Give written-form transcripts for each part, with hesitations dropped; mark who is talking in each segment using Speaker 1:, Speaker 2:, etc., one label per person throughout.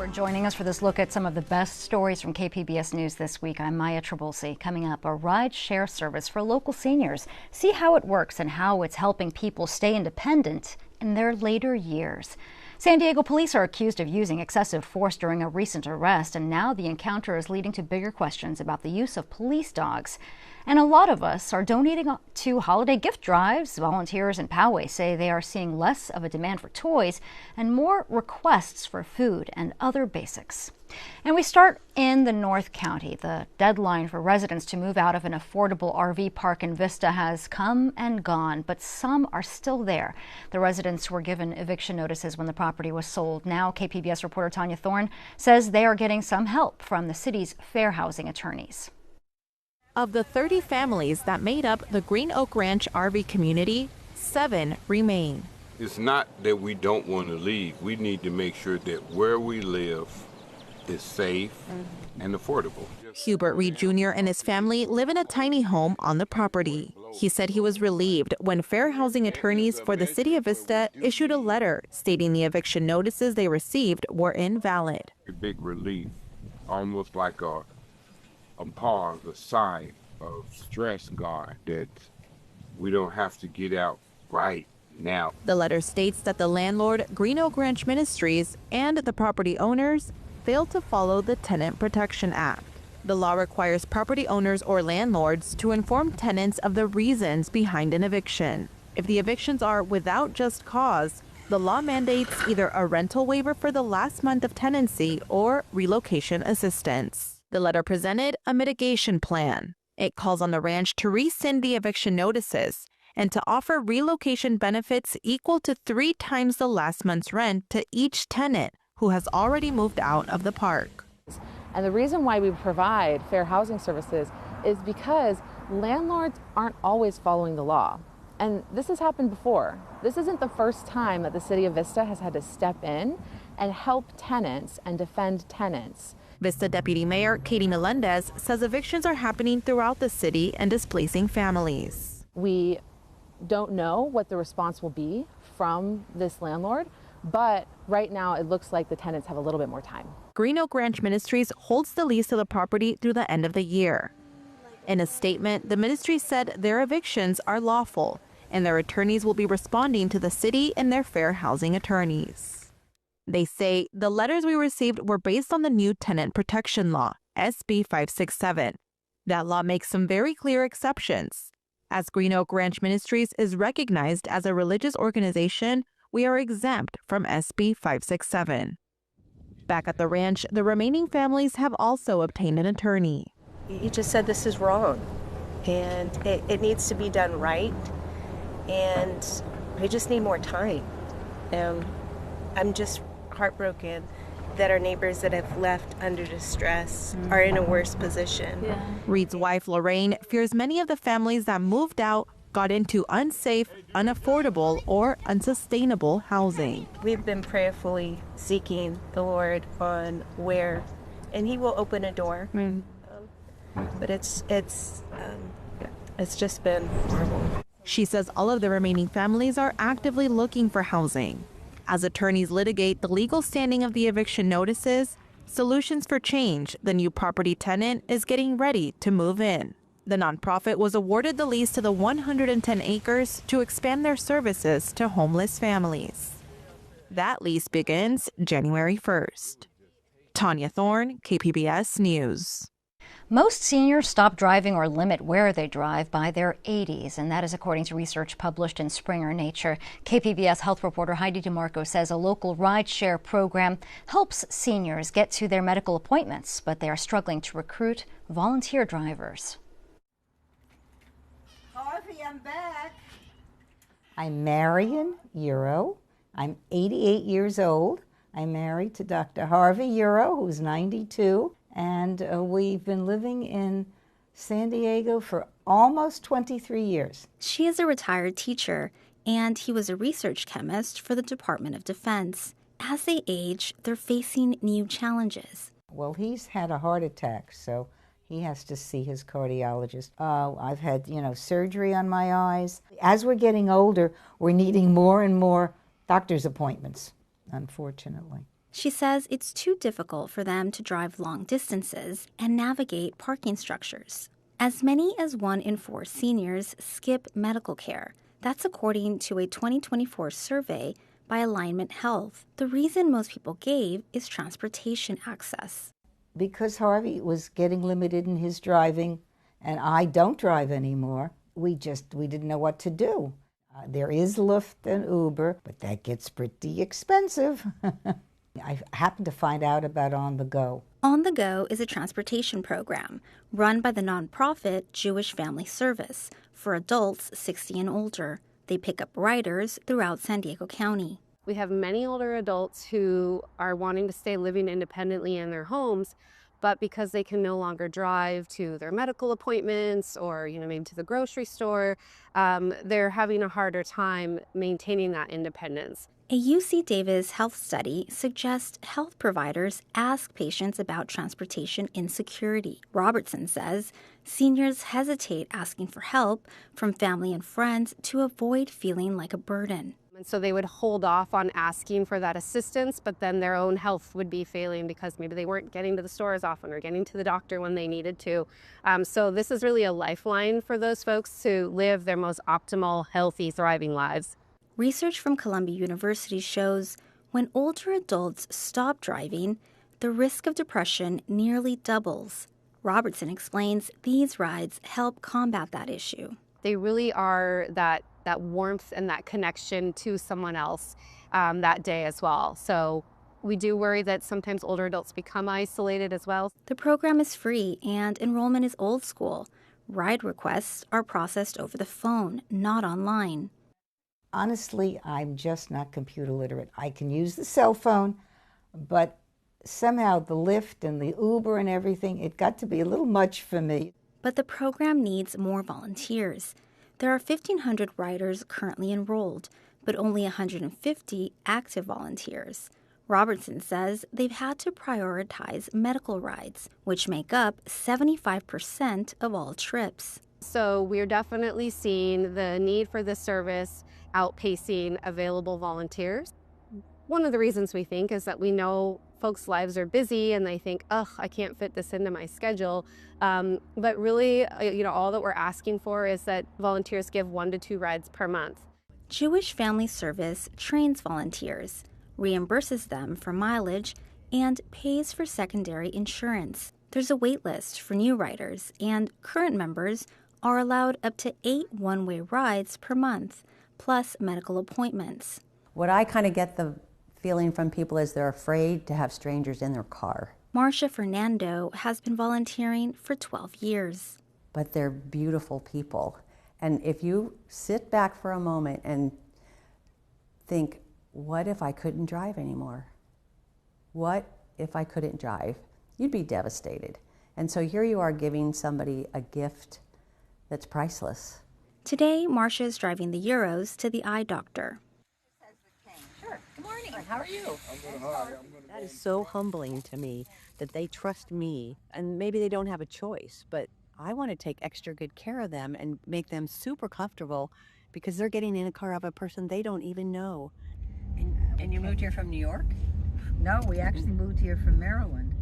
Speaker 1: For joining us for this look at some of the best stories from KPBS News this week. I'm Maya Trabulsi. Coming up, a ride-share service for local seniors. See how it works and how it's helping people stay independent in their later years. San Diego police are accused of using excessive force during a recent arrest, and now the encounter is leading to bigger questions about the use of police dogs. And a lot of us are donating to holiday gift drives. Volunteers in Poway say they are seeing less of a demand for toys and more requests for food and other basics. And we start in the North County. The deadline for residents to move out of an affordable RV park in Vista has come and gone, but some are still there. The residents were given eviction notices when the property was sold. Now, KPBS reporter Tanya Thorne says they are getting some help from the city's fair housing attorneys.
Speaker 2: Of the 30 families that made up the Green Oak Ranch RV community, 7 remain.
Speaker 3: It's not that we don't want to leave. We need to make sure that where we live is safe and affordable.
Speaker 2: Hubert Reed Jr. and his family live in a tiny home on the property. He said he was relieved when fair housing attorneys for the city of Vista issued a letter stating the eviction notices they received were invalid.
Speaker 3: A big relief, almost like a pause, a sign of stress gone, that we don't have to get out right now.
Speaker 2: The letter states that the landlord, Green Oak Ranch Ministries, and the property owners failed to follow the Tenant Protection Act. The law requires property owners or landlords to inform tenants of the reasons behind an eviction. If the evictions are without just cause, the law mandates either a rental waiver for the last month of tenancy or relocation assistance. The letter presented a mitigation plan. It calls on the ranch to rescind the eviction notices and to offer relocation benefits equal to 3 times the last month's rent to each tenant who has already moved out of the park.
Speaker 4: And the reason why we provide fair housing services is because landlords aren't always following the law. And this has happened before. This isn't the first time that the city of Vista has had to step in and help tenants and defend tenants.
Speaker 2: Vista Deputy Mayor Katie Melendez says evictions are happening throughout the city and displacing families.
Speaker 4: We don't know what the response will be from this landlord, but right now it looks like the tenants have a little bit more time.
Speaker 2: Green Oak Ranch Ministries holds the lease to the property through the end of the year. In a statement, the ministry said their evictions are lawful and their attorneys will be responding to the city and their fair housing attorneys. They say the letters we received were based on the new tenant protection law, SB 567. That law makes some very clear exceptions. As Green Oak Ranch Ministries is recognized as a religious organization, we are exempt from SB 567. Back at the ranch, the remaining families have also obtained an attorney.
Speaker 5: He just said this is wrong, and it needs to be done right, and we just need more time. I'm just heartbroken that our neighbors that have left under distress are in a worse position.
Speaker 2: Yeah. Reed's wife, Lorraine, fears many of the families that moved out got into unsafe, unaffordable, or unsustainable housing.
Speaker 5: We've been prayerfully seeking the Lord on where, and He will open a door. But it's just been horrible.
Speaker 2: She says all of the remaining families are actively looking for housing. As attorneys litigate the legal standing of the eviction notices, Solutions for Change, the new property tenant, is getting ready to move in. The nonprofit was awarded the lease to the 110 acres to expand their services to homeless families. That lease begins January 1st. Tanya Thorne, KPBS News.
Speaker 1: Most seniors stop driving or limit where they drive by their 80s, and that is according to research published in Springer Nature. KPBS health reporter Heidi DeMarco says a local ride-share program helps seniors get to their medical appointments, but they are struggling to recruit volunteer drivers.
Speaker 6: Harvey, I'm back. I'm Marion Euro. I'm 88 years old. I'm married to Dr. Harvey Euro, who's 92. And we've been living in San Diego for almost 23 years.
Speaker 7: She is a retired teacher, and he was a research chemist for the Department of Defense. As they age, they're facing new challenges.
Speaker 6: Well, he's had a heart attack, so he has to see his cardiologist. I've had, surgery on my eyes. As we're getting older, we're needing more and more doctor's appointments, unfortunately.
Speaker 7: She says it's too difficult for them to drive long distances and navigate parking structures. As many as 1 in 4 seniors skip medical care. That's according to a 2024 survey by Alignment Health. The reason most people gave is transportation access.
Speaker 6: Because Harvey was getting limited in his driving, and I don't drive anymore, we didn't know what to do. There is Lyft and Uber, but that gets pretty expensive. I happened to find out about On the Go.
Speaker 7: On the Go is a transportation program run by the nonprofit Jewish Family Service for adults 60 and older. They pick up riders throughout San Diego County.
Speaker 8: We have many older adults who are wanting to stay living independently in their homes, but because they can no longer drive to their medical appointments or, maybe to the grocery store, they're having a harder time maintaining that independence.
Speaker 7: A UC Davis health study suggests health providers ask patients about transportation insecurity. Robertson says seniors hesitate asking for help from family and friends to avoid feeling like a burden.
Speaker 8: And so they would hold off on asking for that assistance, but then their own health would be failing because maybe they weren't getting to the store as often or getting to the doctor when they needed to. So this is really a lifeline for those folks to live their most optimal, healthy, thriving lives.
Speaker 7: Research from Columbia University shows when older adults stop driving, the risk of depression nearly doubles. Robertson explains these rides help combat that issue.
Speaker 8: They really are that warmth and that connection to someone else that day as well. So we do worry that sometimes older adults become isolated as well.
Speaker 7: The program is free and enrollment is old school. Ride requests are processed over the phone, not online.
Speaker 6: Honestly, I'm just not computer literate. I can use the cell phone, but somehow the Lyft and the Uber and everything, it got to be a little much for me.
Speaker 7: But the program needs more volunteers. There are 1,500 riders currently enrolled, but only 150 active volunteers. Robertson says they've had to prioritize medical rides, which make up 75% of all trips.
Speaker 8: So we're definitely seeing the need for this service outpacing available volunteers. One of the reasons we think is that we know folks' lives are busy and they think, I can't fit this into my schedule. But really, all that we're asking for is that volunteers give 1 to 2 rides per month.
Speaker 7: Jewish Family Service trains volunteers, reimburses them for mileage, and pays for secondary insurance. There's a wait list for new riders, and current members are allowed up to 8 one-way rides per month, plus medical appointments.
Speaker 9: What I kind of get the feeling from people is they're afraid to have strangers in their car.
Speaker 7: Marcia Fernando has been volunteering for 12 years.
Speaker 9: But they're beautiful people. And if you sit back for a moment and think, what if I couldn't drive anymore? What if I couldn't drive? You'd be devastated. And so here you are giving somebody a gift that's priceless.
Speaker 7: Today, Marcia is driving the Euros to the eye doctor.
Speaker 10: Sure. Good morning. How are you?
Speaker 11: That is so humbling to me that they trust me, and maybe they don't have a choice, but I want to take extra good care of them and make them super comfortable because they're getting in a car of a person they don't even know.
Speaker 10: And you moved here from New York? No, we actually moved here from Maryland.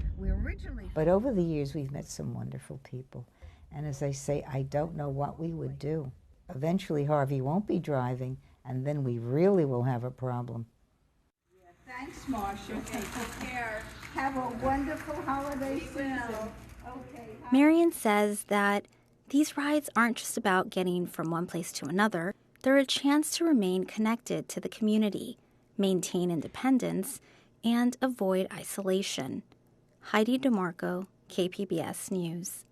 Speaker 6: But over the years, we've met some wonderful people. And as I say, I don't know what we would do. Eventually, Harvey won't be driving, and then we really will have a problem.
Speaker 12: Thanks, Marcia. Take care. Have a wonderful holiday season. Okay.
Speaker 7: Marion says that these rides aren't just about getting from one place to another. They're a chance to remain connected to the community, maintain independence, and avoid isolation. Heidi DeMarco, KPBS News.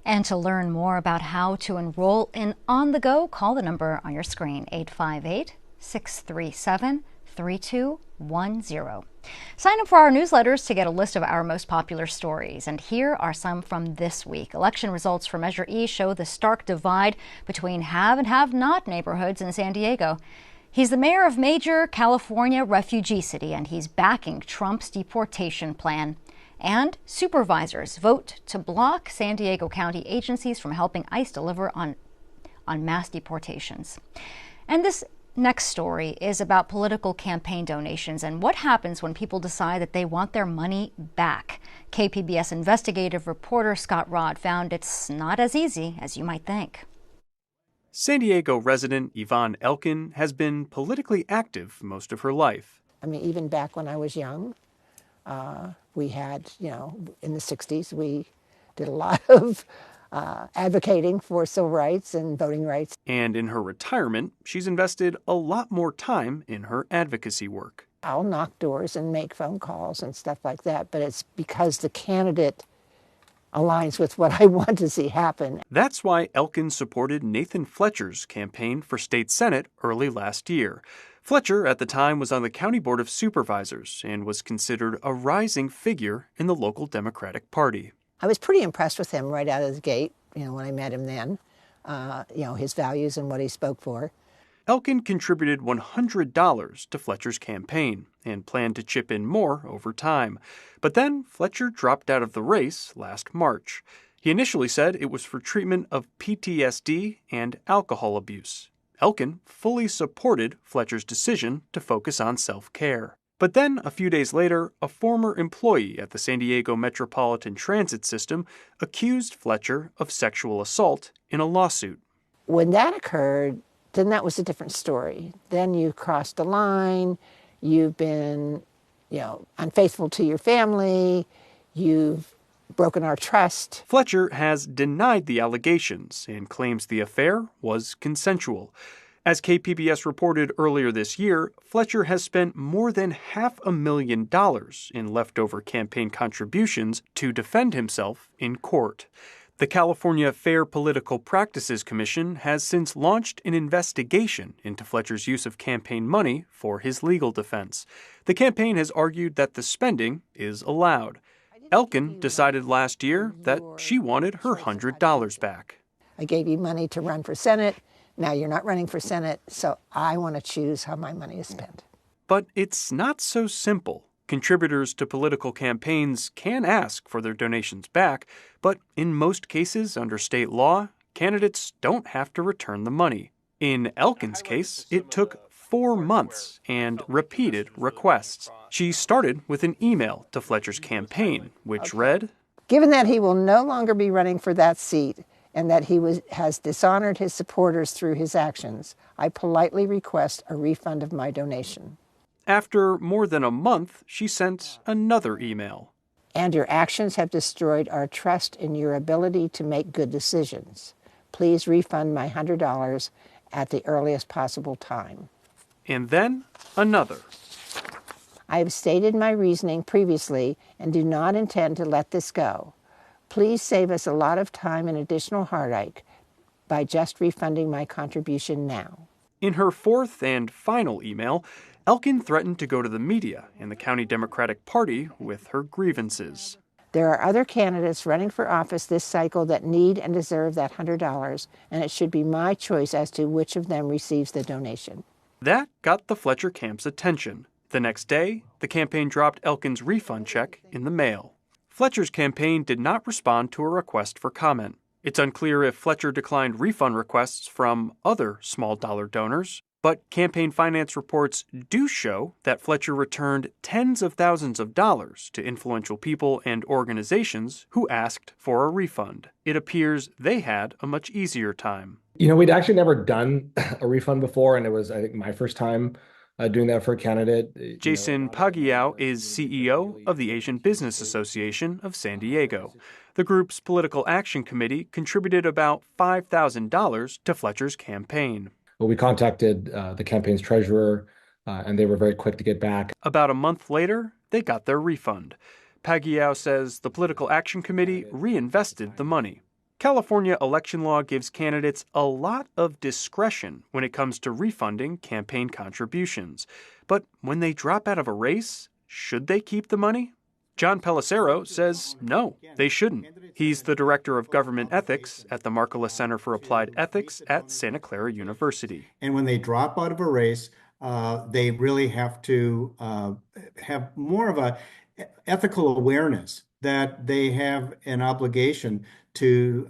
Speaker 1: And to learn more about how to enroll in On the Go, call the number on your screen, 858-637-3210. Sign up for our newsletters to get a list of our most popular stories. And here are some from this week. Election results for Measure E show the stark divide between have and have not neighborhoods in San Diego. He's the mayor of major California refugee city, and he's backing Trump's deportation plan. And supervisors vote to block San Diego County agencies from helping ICE deliver on mass deportations. And this Next story is about political campaign donations and what happens when people decide that they want their money back. KPBS investigative reporter Scott Rod found it's not as easy as you might think.
Speaker 13: San Diego resident Yvonne Elkin has been politically active most of her life.
Speaker 14: I mean, even back when I was young, we had, in the 60s, we did a lot of advocating for civil rights and voting rights.
Speaker 13: And in her retirement, she's invested a lot more time in her advocacy work.
Speaker 14: I'll knock doors and make phone calls and stuff like that, but it's because the candidate aligns with what I want to see happen.
Speaker 13: That's why Elkin supported Nathan Fletcher's campaign for state senate early last year. Fletcher, at the time, was on the County Board of Supervisors and was considered a rising figure in the local Democratic Party.
Speaker 14: I was pretty impressed with him right out of the gate, when I met him then, his values and what he spoke for.
Speaker 13: Elkin contributed $100 to Fletcher's campaign and planned to chip in more over time. But then Fletcher dropped out of the race last March. He initially said it was for treatment of PTSD and alcohol abuse. Elkin fully supported Fletcher's decision to focus on self-care. But then, a few days later, a former employee at the San Diego Metropolitan Transit System accused Fletcher of sexual assault in a lawsuit.
Speaker 14: When that occurred, then that was a different story. Then you crossed the line, you've been, unfaithful to your family, you've broken our trust.
Speaker 13: Fletcher has denied the allegations and claims the affair was consensual. As KPBS reported earlier this year, Fletcher has spent more than $500,000 in leftover campaign contributions to defend himself in court. The California Fair Political Practices Commission has since launched an investigation into Fletcher's use of campaign money for his legal defense. The campaign has argued that the spending is allowed. Elkin decided last year that she wanted her $100 back.
Speaker 14: I gave you money to run for Senate. Now you're not running for Senate, so I want to choose how my money is spent.
Speaker 13: But it's not so simple. Contributors to political campaigns can ask for their donations back, but in most cases under state law, candidates don't have to return the money. In Elkin's case, it took 4 months and repeated requests. She started with an email to Fletcher's campaign, which read,
Speaker 14: "Given that he will no longer be running for that seat and that he has dishonored his supporters through his actions, I politely request a refund of my donation."
Speaker 13: After more than a month, she sent another email.
Speaker 14: "And your actions have destroyed our trust in your ability to make good decisions. Please refund my $100 at the earliest possible time."
Speaker 13: And then another.
Speaker 14: "I have stated my reasoning previously and do not intend to let this go. Please save us a lot of time and additional heartache by just refunding my contribution now."
Speaker 13: In her fourth and final email, Elkin threatened to go to the media and the county Democratic Party with her grievances.
Speaker 14: "There are other candidates running for office this cycle that need and deserve that $100, and it should be my choice as to which of them receives the donation."
Speaker 13: That got the Fletcher camp's attention. The next day, the campaign dropped Elkin's refund check in the mail. Fletcher's campaign did not respond to a request for comment. It's unclear if Fletcher declined refund requests from other small-dollar donors, but campaign finance reports do show that Fletcher returned tens of thousands of dollars to influential people and organizations who asked for a refund. It appears they had a much easier time.
Speaker 15: We'd actually never done a refund before, and it was, I think, my first time doing that for a candidate.
Speaker 13: Jason Pagiao is CEO of the Asian Business Association of San Diego. The group's political action committee contributed about $5,000 to Fletcher's campaign.
Speaker 15: Well, we contacted the campaign's treasurer, and they were very quick to get back.
Speaker 13: About a month later, they got their refund. Pagiao says the political action committee reinvested the money. California election law gives candidates a lot of discretion when it comes to refunding campaign contributions. But when they drop out of a race, should they keep the money? John Pellicero says no, they shouldn't. He's the director of government ethics at the Markkula Center for Applied Ethics at Santa Clara University.
Speaker 16: And when they drop out of a race, they really have to have more of a ethical awareness that they have an obligation to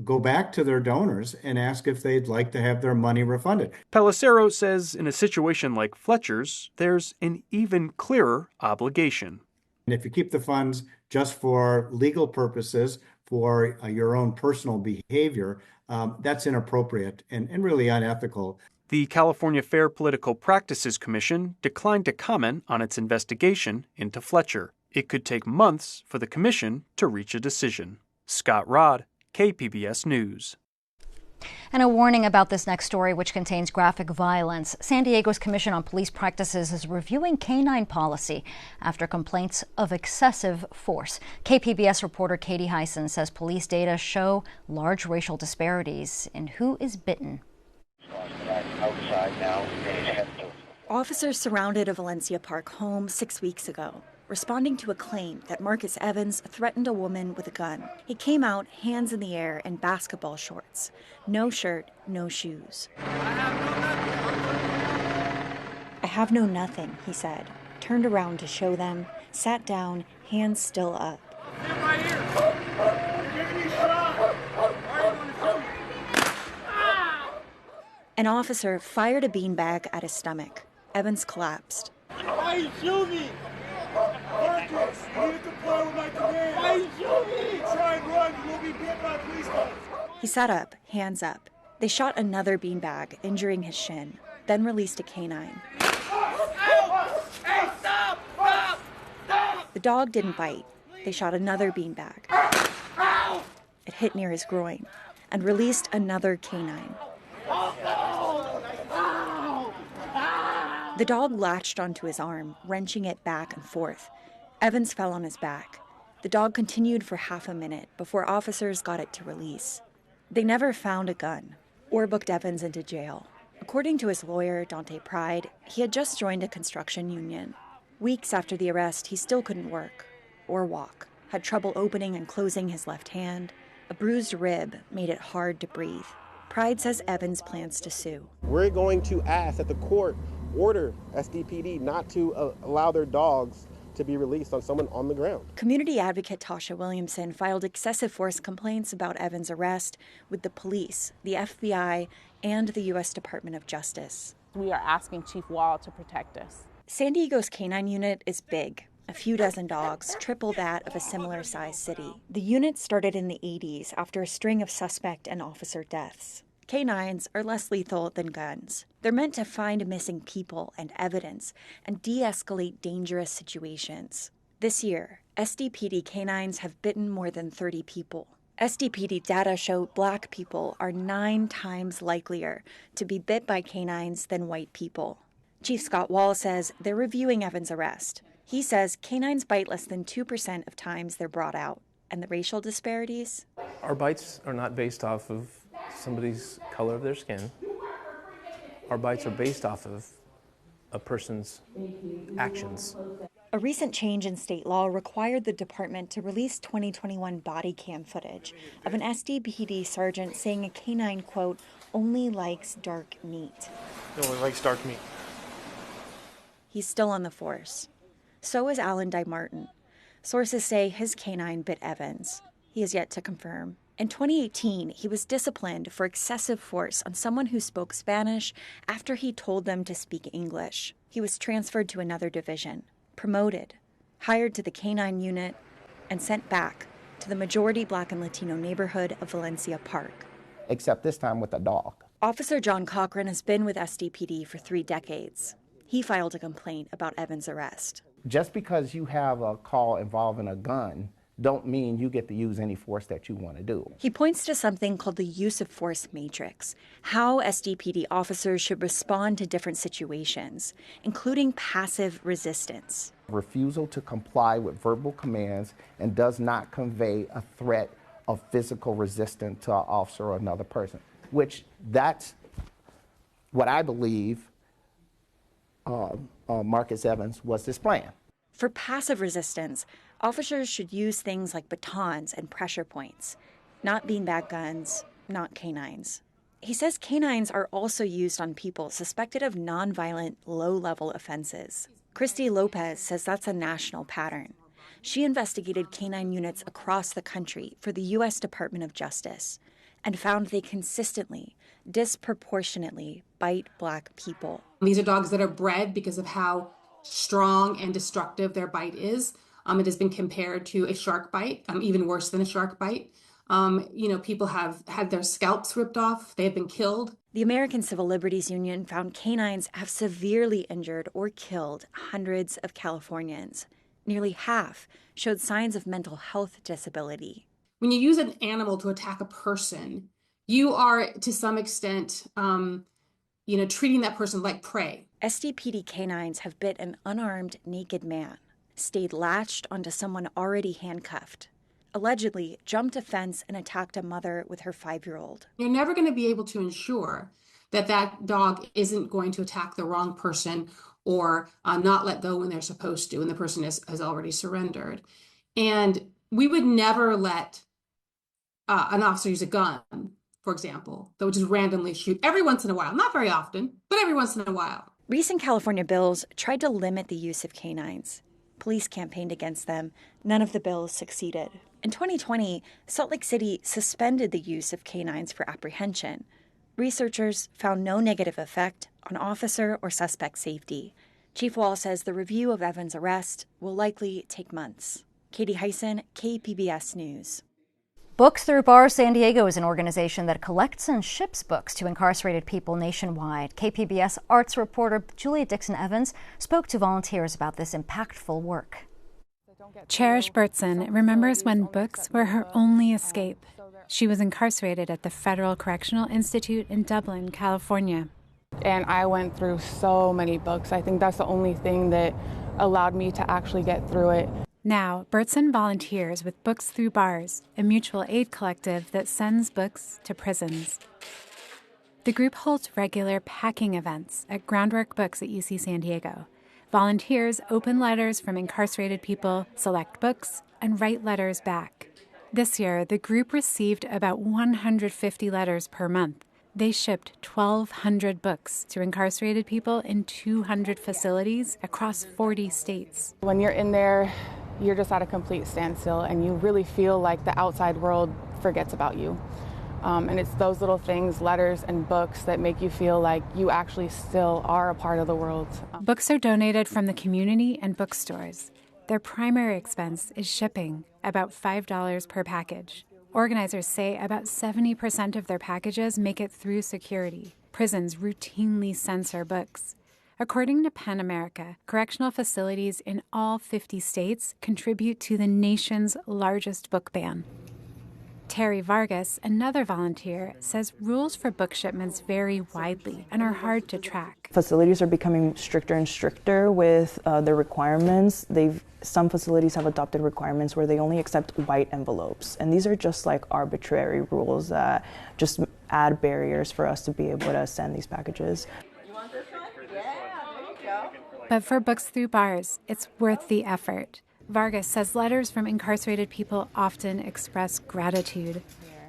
Speaker 16: go back to their donors and ask if they'd like to have their money refunded.
Speaker 13: Pellicero says in a situation like Fletcher's, there's an even clearer obligation.
Speaker 16: And if you keep the funds just for legal purposes, for your own personal behavior, that's inappropriate and really unethical.
Speaker 13: The California Fair Political Practices Commission declined to comment on its investigation into Fletcher. It could take months for the commission to reach a decision. Scott Rodd, KPBS News.
Speaker 1: And a warning about this next story, which contains graphic violence. San Diego's Commission on Police Practices is reviewing canine policy after complaints of excessive force. KPBS reporter Katie Hyson says police data show large racial disparities in who is bitten.
Speaker 17: Officers surrounded a Valencia Park home 6 weeks ago, responding to a claim that Marcus Evans threatened a woman with a gun. He came out hands in the air in basketball shorts, no shirt, no shoes. I have no nothing, he said, turned around to show them, sat down, hands still up. An officer fired a beanbag at his stomach. Evans collapsed.
Speaker 18: Why you shoot me? Marcus, you need to comply with my command. Why you shoot me? Try and run, you will be bit by police cars.
Speaker 17: He sat up, hands up. They shot another beanbag, injuring his shin, then released a canine.
Speaker 18: Hey, stop! Stop! Stop!
Speaker 17: The dog didn't bite. They shot another beanbag. It hit near his groin and released another canine. The dog latched onto his arm, wrenching it back and forth. Evans fell on his back. The dog continued for half a minute before officers got it to release. They never found a gun or booked Evans into jail. According to his lawyer, Dante Pride, he had just joined a construction union. Weeks after the arrest, he still couldn't work or walk, had trouble opening and closing his left hand. A bruised rib made it hard to breathe. Pride says Evans plans to sue.
Speaker 19: We're going to ask that the court order SDPD not to allow their dogs to be released on someone on the ground.
Speaker 17: Community advocate Tasha Williamson filed excessive force complaints about Evans' arrest with the police, the FBI, and the U.S. Department of Justice.
Speaker 20: We are asking Chief Wall to protect us.
Speaker 17: San Diego's canine unit is big. A few dozen dogs, triple that of a similar-sized city. The unit started in the 80s after a string of suspect and officer deaths. Canines are less lethal than guns. They're meant to find missing people and evidence and de-escalate dangerous situations. This year, SDPD canines have bitten more than 30 people. SDPD data show Black people are 9 times likelier to be bit by canines than white people. Chief Scott Wall says they're reviewing Evans' arrest. He says canines bite less than 2% of times they're brought out. And the racial disparities?
Speaker 21: Our bites are not based off of somebody's color of their skin. Our bites are based off of a person's actions.
Speaker 17: A recent change in state law required the department to release 2021 body cam footage of an SDPD sergeant saying a canine, quote, only likes dark meat.
Speaker 21: No one likes dark meat.
Speaker 17: He's still on the force. So is Alan Dymartin. Sources say his canine bit Evans. He is yet to confirm. In 2018, he was disciplined for excessive force on someone who spoke Spanish after he told them to speak English. He was transferred to another division, promoted, hired to the canine unit, and sent back to the majority Black and Latino neighborhood of Valencia Park.
Speaker 22: Except this time with a dog.
Speaker 17: Officer John Cochran has been with SDPD for 3 decades. He filed a complaint about Evans' arrest.
Speaker 22: Just because you have a call involving a gun don't mean you get to use any force that you want to do.
Speaker 17: He points to something called the use of force matrix, how SDPD officers should respond to different situations, including passive resistance.
Speaker 22: Refusal to comply with verbal commands and does not convey a threat of physical resistance to an officer or another person, which that's what I believe Marcus Evans was displaying.
Speaker 17: For passive resistance, officers should use things like batons and pressure points, not beanbag guns, not canines. He says canines are also used on people suspected of nonviolent, low-level offenses. Christy Lopez says that's a national pattern. She investigated canine units across the country for the U.S. Department of Justice and found they consistently, disproportionately bite Black people.
Speaker 3: These are dogs that are bred because of how strong and destructive their bite is. It has been compared to a shark bite, even worse than a shark bite. People have had their scalps ripped off. They have been killed.
Speaker 17: The American Civil Liberties Union found canines have severely injured or killed hundreds of Californians. Nearly half showed signs of mental health disability.
Speaker 3: When you use an animal to attack a person, you are, to some extent, treating that person like prey.
Speaker 17: SDPD canines have bit an unarmed, naked man, stayed latched onto someone already handcuffed, allegedly jumped a fence and attacked a mother with her 5-year-old.
Speaker 3: You're never going to be able to ensure that that dog isn't going to attack the wrong person or not let go when they're supposed to, and the person has already surrendered. And we would never let an officer use a gun, for example, that would just randomly shoot every once in a while. Not very often, but every once in a while.
Speaker 17: Recent California bills tried to limit the use of canines. Police campaigned against them. None of the bills succeeded. In 2020, Salt Lake City suspended the use of canines for apprehension. Researchers found no negative effect on officer or suspect safety. Chief Wall says the review of Evans' arrest will likely take months. Katie Hyson, KPBS News.
Speaker 1: Books Through Bars San Diego is an organization that collects and ships books to incarcerated people nationwide. KPBS arts reporter Julia Dixon-Evans spoke to volunteers about this impactful work.
Speaker 4: Cherish Bertson remembers when books were her only escape. She was incarcerated at the Federal Correctional Institute in Dublin, California.
Speaker 20: And I went through so many books. I think that's the only thing that allowed me to actually get through it.
Speaker 4: Now, Bertson volunteers with Books Through Bars, a mutual aid collective that sends books to prisons. The group holds regular packing events at Groundwork Books at UC San Diego. Volunteers open letters from incarcerated people, select books, and write letters back. This year, the group received about 150 letters per month. They shipped 1,200 books to incarcerated people in 200 facilities across 40 states.
Speaker 20: When you're in there, you're just at a complete standstill, and you really feel like the outside world forgets about you. And it's those little things, letters and books, that make you feel like you actually still are a part of the world.
Speaker 4: Books are donated from the community and bookstores. Their primary expense is shipping, about $5 per package. Organizers say about 70% of their packages make it through security. Prisons routinely censor books. According to PEN America, correctional facilities in all 50 states contribute to the nation's largest book ban. Terry Vargas, another volunteer, says rules for book shipments vary widely and are hard to track.
Speaker 23: Facilities are becoming stricter and stricter with their requirements. Some facilities have adopted requirements where they only accept white envelopes, and these are just like arbitrary rules that just add barriers for us to be able to send these packages.
Speaker 4: But for Books Through Bars, it's worth the effort. Vargas says letters from incarcerated people often express gratitude.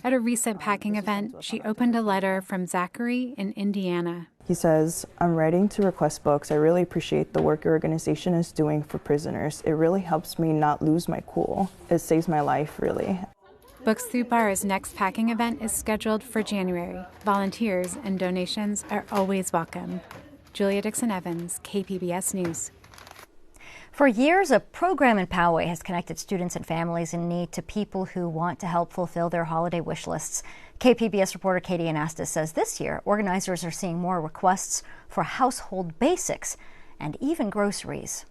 Speaker 4: At a recent packing event, she opened a letter from Zachary in Indiana.
Speaker 23: He says, "I'm writing to request books. I really appreciate the work your organization is doing for prisoners. It really helps me not lose my cool. It saves my life, really."
Speaker 4: Books Through Bars' next packing event is scheduled for January. Volunteers and donations are always welcome. Julia Dixon-Evans, KPBS News.
Speaker 1: For years, a program in Poway has connected students and families in need to people who want to help fulfill their holiday wish lists. KPBS reporter Katie Anastas says this year, organizers are seeing more requests for household basics and even groceries.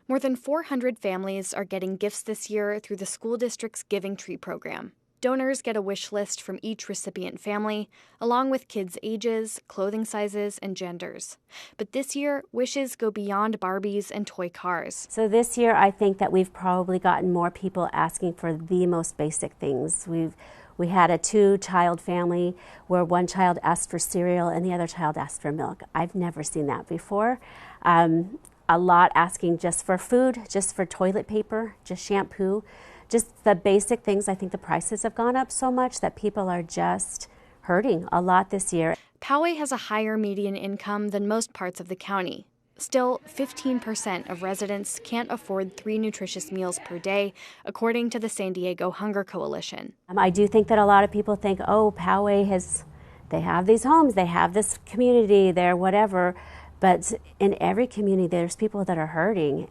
Speaker 24: More than 400 families are getting gifts this year through the school district's Giving Tree program. Donors get a wish list from each recipient family, along with kids' ages, clothing sizes, and genders. But this year, wishes go beyond Barbies and toy cars.
Speaker 25: So this year, I think that we've probably gotten more people asking for the most basic things. We had a 2-child family where one child asked for cereal and the other child asked for milk. I've never seen that before. A lot asking just for food, just for toilet paper, just shampoo. Just the basic things. I think the prices have gone up so much that people are just hurting a lot this year.
Speaker 24: Poway has a higher median income than most parts of the county. Still, 15% of residents can't afford 3 nutritious meals per day, according to the San Diego Hunger Coalition.
Speaker 25: I do think that a lot of people think, oh, Poway they have these homes, they have this community, they're whatever, but in every community there's people that are hurting.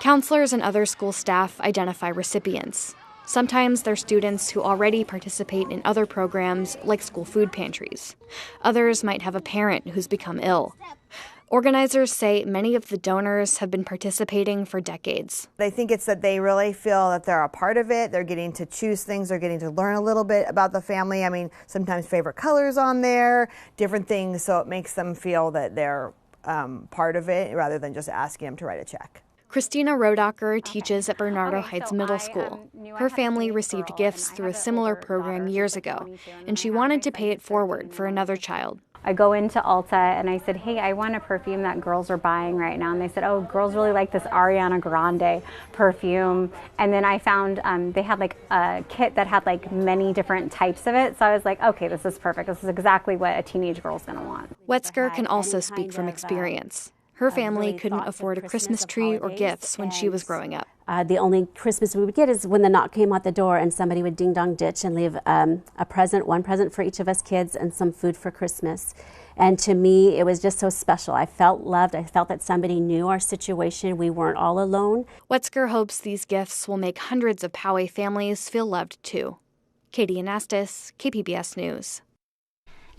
Speaker 24: Counselors and other school staff identify recipients. Sometimes they're students who already participate in other programs like school food pantries. Others might have a parent who's become ill. Organizers say many of the donors have been participating for decades.
Speaker 2: They think it's that they really feel that they're a part of it. They're getting to choose things. They're getting to learn a little bit about the family. I mean, sometimes favorite colors on there, different things. So it makes them feel that they're part of it rather than just asking them to write a check.
Speaker 24: Christina Rodacker teaches at Bernardo Heights Middle School. Her family received gifts through a similar program years ago, and she wanted to pay it forward for another child.
Speaker 5: I go into Ulta and I said, hey, I want a perfume that girls are buying right now. And they said, oh, girls really like this Ariana Grande perfume. And then I found they had like a kit that had like many different types of it. So I was like, okay, this is perfect. This is exactly what a teenage girl's gonna want.
Speaker 24: Wetzger can also speak from experience. Her family couldn't afford a Christmas tree or gifts when she was growing up.
Speaker 25: The only Christmas we would get is when the knock came out the door and somebody would ding dong ditch and leave a present, one present for each of us kids and some food for Christmas. And to me, it was just so special. I felt loved. I felt that somebody knew our situation. We weren't all alone.
Speaker 24: Wetzger hopes these gifts will make hundreds of Poway families feel loved too. Katie Anastas, KPBS News.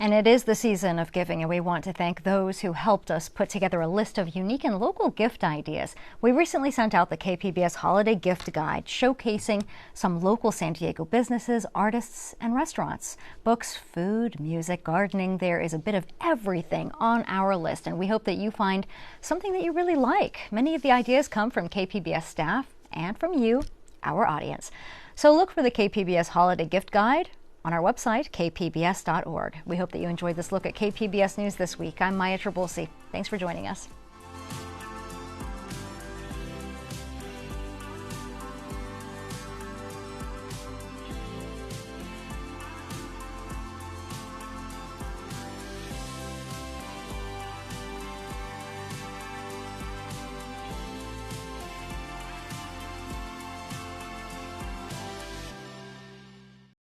Speaker 1: And it is the season of giving, and we want to thank those who helped us put together a list of unique and local gift ideas. We recently sent out the KPBS Holiday Gift Guide, showcasing some local San Diego businesses, artists, and restaurants. Books, food, music, gardening, there is a bit of everything on our list, and we hope that you find something that you really like. Many of the ideas come from KPBS staff and from you, our audience. So look for the KPBS Holiday Gift Guide on our website, kpbs.org. We hope that you enjoyed this look at KPBS News this week. I'm Maya Trabulsi. Thanks for joining us.